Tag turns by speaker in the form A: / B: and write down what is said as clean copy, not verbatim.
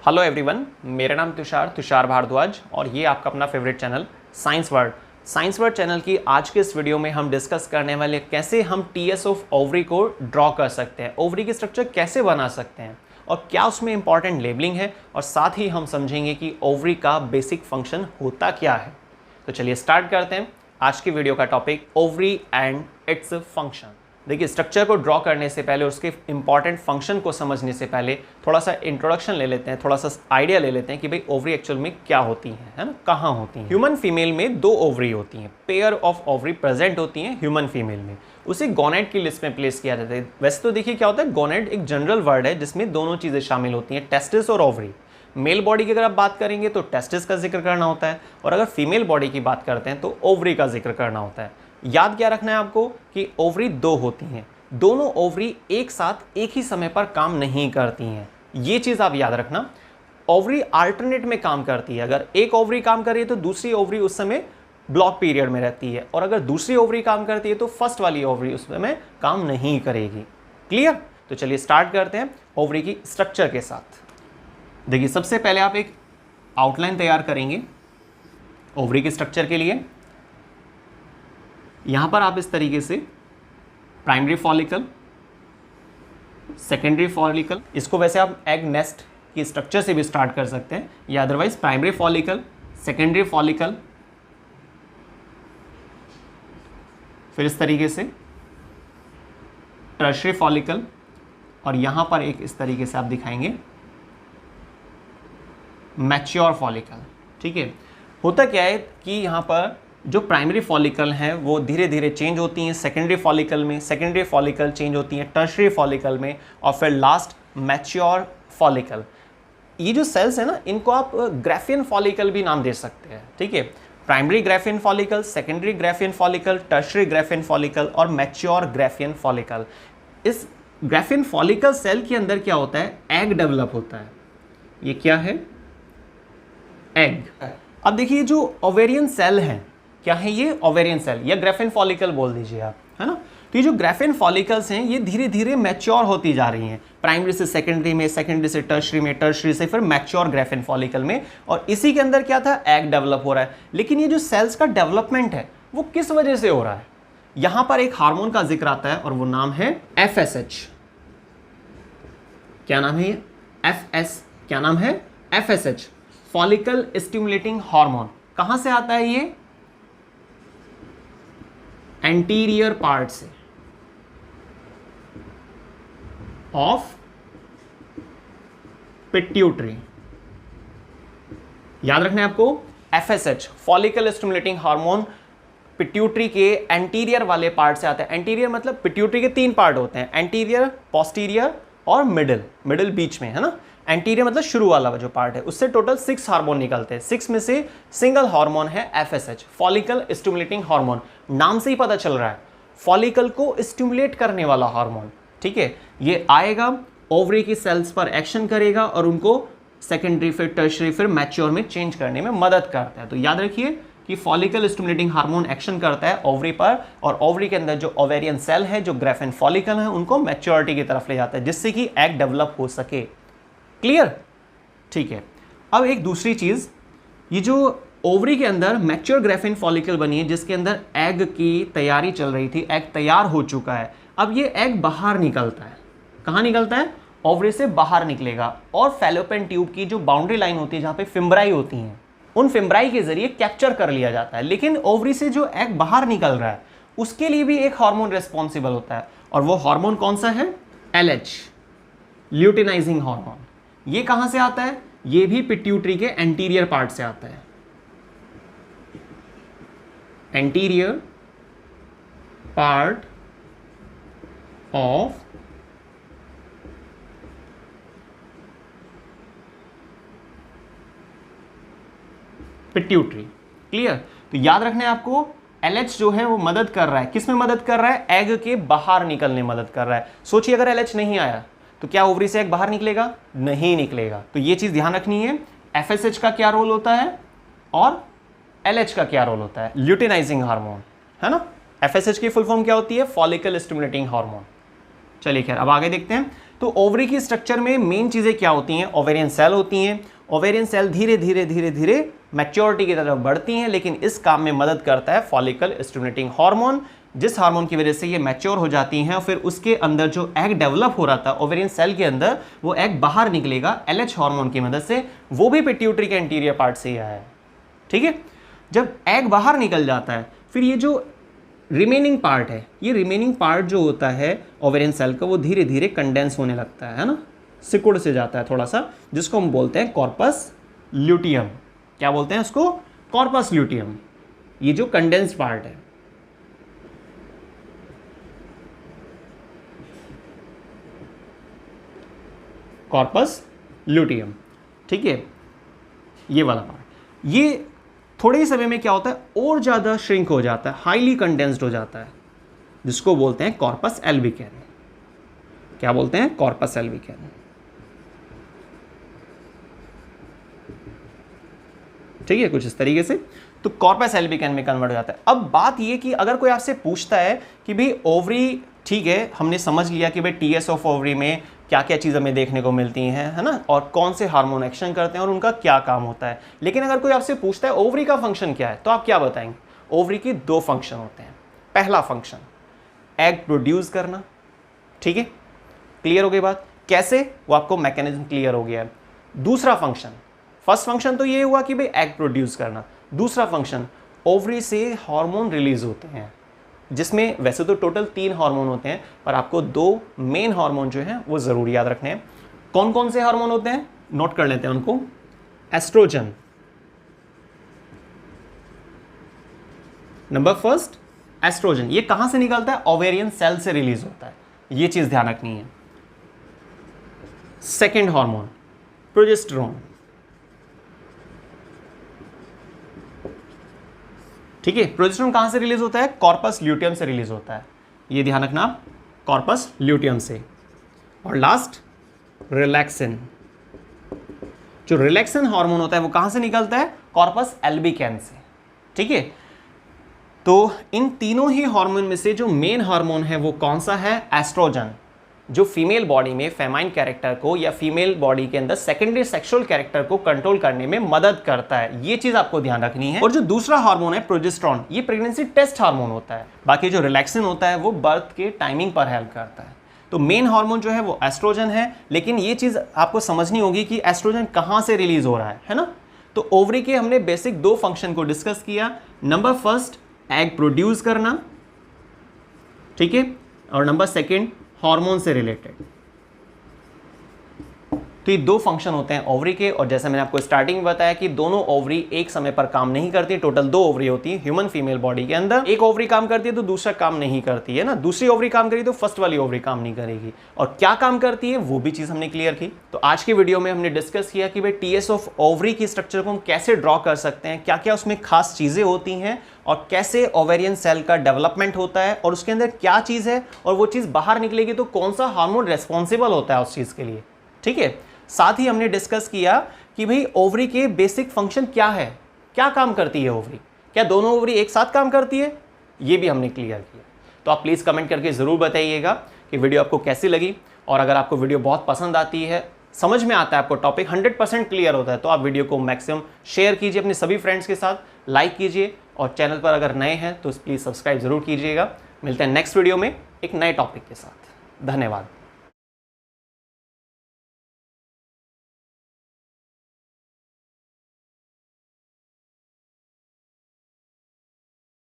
A: Hello everyone, मेरा नाम तुषार भारद्वाज और ये आपका अपना favourite channel science word channel की आज के इस वीडियो में हम डिस्कस करने वाले कैसे हम टीएस ऑफ ओवरी को ड्रॉ कर सकते हैं, ओवरी की स्ट्रक्चर कैसे बना सकते हैं और क्या उसमें इंपॉर्टेंट लेबलिंग है और साथ ही हम समझेंगे कि ओवरी का बेसिक फंक्शन होता क्या है। तो चलिए स्टार्ट करते हैं आज की वीडियो का topic, ovary and its function. देखिए, स्ट्रक्चर को ड्रॉ करने से पहले, उसके इंपॉर्टेंट फंक्शन को समझने से पहले थोड़ा सा इंट्रोडक्शन ले लेते हैं, थोड़ा सा आइडिया ले लेते हैं कि भाई ओवरी एक्चुअल में क्या होती है ना, कहाँ होती हैं। ह्यूमन फीमेल में 2 ओवरी होती हैं, पेयर ऑफ ओवरी प्रेजेंट होती हैं ह्यूमन फीमेल में। उसे गोनेड की लिस्ट में प्लेस किया जाता है। वैसे तो देखिए क्या होता है, गोनेड एक जनरल वर्ड है जिसमें दोनों चीज़ें शामिल होती हैं, टेस्टिस और ओवरी। मेल बॉडी की अगर आप बात करेंगे तो टेस्टिस का जिक्र करना होता है और अगर फीमेल बॉडी की बात करते हैं तो ओवरी का जिक्र करना होता है। याद क्या रखना है आपको कि ओवरी 2 होती हैं, दोनों ओवरी एक साथ एक ही समय पर काम नहीं करती हैं। ये चीज़ आप याद रखना, ओवरी अल्टरनेट में काम करती है। अगर एक ओवरी काम कर रही है तो दूसरी ओवरी उस समय ब्लॉक पीरियड में रहती है और अगर दूसरी ओवरी काम करती है तो फर्स्ट वाली ओवरी उस समय काम नहीं करेगी। क्लियर? तो चलिए स्टार्ट करते हैं ओवरी की स्ट्रक्चर के साथ। देखिए, सबसे पहले आप एक आउटलाइन तैयार करेंगे ओवरी के स्ट्रक्चर के लिए। यहां पर आप इस तरीके से प्राइमरी फॉलिकल, सेकेंडरी फॉलिकल, इसको वैसे आप एग नेस्ट की स्ट्रक्चर से भी स्टार्ट कर सकते हैं या otherwise primary follicle, secondary follicle, फिर इस तरीके से टर्शियरी फॉलिकल और यहां पर एक इस तरीके से आप दिखाएंगे मैच्योर फॉलिकल। ठीक है, होता क्या है कि यहाँ पर जो प्राइमरी फॉलिकल हैं वो धीरे धीरे चेंज होती हैं सेकेंडरी फॉलिकल में, सेकेंडरी फॉलिकल चेंज होती हैं टर्शियरी फॉलिकल में और फिर लास्ट मैच्योर फॉलिकल। ये जो सेल्स हैं ना, इनको आप ग्राफियन फॉलिकल भी नाम दे सकते हैं। ठीक है, primary Graafian follicle, secondary Graafian follicle, tertiary Graafian follicle और मैच्योर ग्राफियन फॉलिकल। इस ग्राफियन फॉलिकल सेल के अंदर क्या होता है, एग डेवलप होता है। ये क्या है, एग। अब देखिए, जो ओवेरियन सेल है, क्या है ये, ओवेरियन सेल या ग्राफियन फॉलिकल बोल दीजिए आप, है ना। तो ये जो ग्राफियन फॉलिकल्स हैं ये धीरे धीरे मैच्योर होती जा रही हैं, प्राइमरी से सेकेंडरी में, सेकेंडरी से टर्शियरी में, टर्शियरी से फिर मैच्योर ग्राफियन फॉलिकल में, और इसी के अंदर क्या था, एग डेवलप हो रहा है। लेकिन ये जो सेल्स का डेवलपमेंट है वो किस वजह से हो रहा है, यहां पर एक हार्मोन का जिक्र आता है और वो नाम है FSH। क्या नाम है ये, क्या नाम है, FSH, फॉलिकल स्टिमुलेटिंग हार्मोन। कहां से आता है ये, एंटीरियर पार्ट से ऑफ पिट्यूटरी। याद रखना है आपको, FSH follicle stimulating hormone pituitary के एंटीरियर वाले पार्ट से आता है। एंटीरियर मतलब पिट्यूटरी के 3 पार्ट होते हैं, एंटीरियर, पोस्टीरियर और मिडिल बीच में, है ना। एंटीरियर मतलब शुरू वाला जो पार्ट है, उससे टोटल 6 हार्मोन निकलते हैं। 6 में से सिंगल हार्मोन है FSH, फॉलिकल स्टिमुलेटिंग हार्मोन। नाम से ही पता चल रहा है, फॉलिकल को स्टिमुलेट करने वाला हार्मोन। ठीक है, ये आएगा ओवरी की सेल्स पर एक्शन करेगा और उनको सेकेंडरी फिर टर्शियरी फिर मैच्योर में चेंज करने में मदद करता है। तो याद रखिए कि फॉलिकल स्टिमुलेटिंग हार्मोन एक्शन करता है ओवरी पर और ओवरी के अंदर जो ओवेरियन सेल है, जो ग्राफियन फॉलिकल है, उनको मैच्योरिटी की तरफ ले जाता है जिससे कि एग डेवलप हो सके। क्लियर? ठीक है, अब एक दूसरी चीज, ये जो ओवरी के अंदर मैच्योर ग्राफियन फॉलिकल बनी है जिसके अंदर एग की तैयारी चल रही थी, एग तैयार हो चुका है। अब ये एग बाहर निकलता है। कहाँ निकलता है, ओवरी से बाहर निकलेगा और फैलोपियन ट्यूब की जो बाउंड्री लाइन होती है जहाँ पे फिम्ब्राई होती हैं, उन फिम्ब्राई के जरिए कैप्चर कर लिया जाता है। लेकिन ओवरी से जो एग बाहर निकल रहा है उसके लिए भी एक हार्मोन रिस्पॉन्सिबल होता है और वो हार्मोन कौन सा है, LH, ल्यूटिनाइजिंग हार्मोन। ये कहां से आता है, ये भी पिट्यूटरी के एंटीरियर पार्ट से आता है। Anterior part of pituitary. Clear? तो याद रखना है आपको, LH जो है वो मदद कर रहा है, किस में मदद कर रहा है, एग के बाहर निकलने में मदद कर रहा है। सोचिए अगर LH नहीं आया तो क्या ओवरी से एग बाहर निकलेगा, नहीं निकलेगा। तो ये चीज ध्यान रखनी है, FSH का क्या रोल होता है और LH का क्या रोल होता है, ल्यूटिनाइजिंग हार्मोन, है ना। FSH की फुल फॉर्म क्या होती है, फॉलिकल स्टिमुलेटिंग हार्मोन। चलिए खैर, अब आगे देखते हैं। तो ओवरी की स्ट्रक्चर में मेन चीज़ें क्या होती हैं? ओवेरियन सेल होती हैं। ओवेरियन सेल धीरे धीरे धीरे धीरे मैच्योरिटी की तरफ बढ़ती हैं, लेकिन इस काम में मदद करता है फॉलिकल स्टिमुलेटिंग हार्मोन, जिस हार्मोन की वजह से ये मैच्योर हो जाती हैं। फिर उसके अंदर जो एग डेवलप हो रहा था ओवेरियन सेल के अंदर, वो एग बाहर निकलेगा LH हार्मोन की मदद से, वो भी पिट्यूटरी के एंटीरियर पार्ट से ही आया है। ठीक है, जब एग बाहर निकल जाता है, फिर ये जो रिमेनिंग पार्ट है, ये रिमेनिंग पार्ट जो होता है ओवेरियन सेल का, वो धीरे धीरे कंडेंस होने लगता है ना, सिकुड़ से जाता है थोड़ा सा, जिसको हम बोलते हैं कॉर्पस ल्यूटियम। क्या बोलते हैं उसको? Corpus luteum. ये जो कंडेंस्ड पार्ट है, कॉर्पस ल्यूटियम। ठीक है, ये वाला पार्ट, ये थोड़े ही समय में क्या होता है, और ज़्यादा श्रिंक हो जाता है, हाईली कंडेंस्ड हो जाता है, जिसको बोलते हैं कॉर्पस एल्बिकैन। क्या बोलते हैं? कॉर्पस एल्बिकैन। ठीक है, कुछ इस तरीके से तो कॉर्पस एल्बिकैन में कन्वर्ट हो जाता है। अब बात ये कि अगर कोई आपसे पूछता है कि भाई ओवरी, ठीक है, हमने समझ लिया कि भाई टीएस ऑफ ओवरी में क्या क्या चीज़ हमें देखने को मिलती हैं, है ना, और कौन से हार्मोन एक्शन करते हैं और उनका क्या काम होता है, लेकिन अगर कोई आपसे पूछता है ओवरी का फंक्शन क्या है, तो आप क्या बताएंगे? ओवरी की 2 फंक्शन होते हैं। पहला फंक्शन एग प्रोड्यूस करना। ठीक है, क्लियर हो गई बात? कैसे? वो आपको मैकेनिज्म क्लियर हो गया है। दूसरा फंक्शन, फर्स्ट फंक्शन तो ये हुआ कि भाई एग प्रोड्यूस करना। दूसरा फंक्शन, ओवरी से हार्मोन रिलीज होते हैं, जिसमें वैसे तो टोटल 3 हार्मोन होते हैं, पर आपको 2 मेन हार्मोन जो हैं वो जरूर याद रखने हैं। कौन कौन से हार्मोन होते हैं? नोट कर लेते हैं उनको। Oestrogen, number first oestrogen. ये कहां से निकलता है? ओवेरियन सेल से रिलीज होता है, ये चीज ध्यान रखनी है। Second hormone progesterone. ठीक है, प्रोजेस्टेरोन कहां से रिलीज होता है? कॉर्पस ल्यूटियम से रिलीज होता है, ये ध्यान रखना आप, कॉर्पस ल्यूटियम से। और लास्ट रिलैक्सिन। जो रिलैक्सिन हार्मोन होता है वो कहां से निकलता है? कॉर्पस एल्बिकैन से। ठीक है, तो इन तीनों ही हार्मोन में से जो मेन हार्मोन है वो कौन सा है? एस्ट्रोजन, जो फीमेल बॉडी में फेमाइन कैरेक्टर को या फीमेल बॉडी के अंदर सेकेंडरी सेक्सुअल कैरेक्टर को कंट्रोल करने में मदद करता है, ये चीज आपको ध्यान रखनी है। और जो दूसरा हार्मोन है प्रोजेस्टेरोन, ये प्रेगनेंसी टेस्ट हार्मोन होता है। बाकी जो रिलैक्सिन होता है वो बर्थ के टाइमिंग पर हेल्प करता है। तो मेन हार्मोन जो है वो एस्ट्रोजन है, लेकिन ये चीज आपको समझनी होगी कि एस्ट्रोजन कहां से रिलीज हो रहा है ना। तो ओवरी के हमने बेसिक 2 फंक्शन को डिस्कस किया। नंबर फर्स्ट एग प्रोड्यूस करना, ठीक है, और नंबर सेकेंड हार्मोन से रिलेटेड। तो ये 2 फंक्शन होते हैं ओवरी के, और जैसे मैंने आपको स्टार्टिंग में बताया कि दोनों ओवरी एक समय पर काम नहीं करती, टोटल 2 ओवरी होती है ह्यूमन फीमेल बॉडी के अंदर। एक ओवरी काम करती है तो दूसरा काम नहीं करती है ना, दूसरी ओवरी काम करेगी तो फर्स्ट वाली ओवरी काम नहीं करेगी। और क्या काम करती है वो भी चीज हमने क्लियर की। तो आज के वीडियो में हमने डिस्कस किया कि भाई टीएस ऑफ ओवरी की स्ट्रक्चर को हम कैसे ड्रॉ कर सकते हैं, क्या क्या उसमें खास चीजें होती हैं, और कैसे ओवेरियन सेल का डेवलपमेंट होता है, और उसके अंदर क्या चीज है, और वो चीज बाहर निकलेगी तो कौन सा हार्मोन रेस्पॉन्सिबल होता है उस चीज के लिए। ठीक है, साथ ही हमने डिस्कस किया कि भाई ओवरी के बेसिक फंक्शन क्या है, क्या काम करती है ओवरी, क्या दोनों ओवरी एक साथ काम करती है, ये भी हमने क्लियर किया। तो आप प्लीज़ कमेंट करके ज़रूर बताइएगा कि वीडियो आपको कैसी लगी, और अगर आपको वीडियो बहुत पसंद आती है, समझ में आता है, आपको टॉपिक 100% क्लियर होता है, तो आप वीडियो को मैक्सिमम शेयर कीजिए अपने सभी फ्रेंड्स के साथ, लाइक कीजिए, और चैनल पर अगर नए हैं तो प्लीज़ सब्सक्राइब ज़रूर कीजिएगा। मिलते हैं नेक्स्ट वीडियो में एक नए टॉपिक के साथ। धन्यवाद।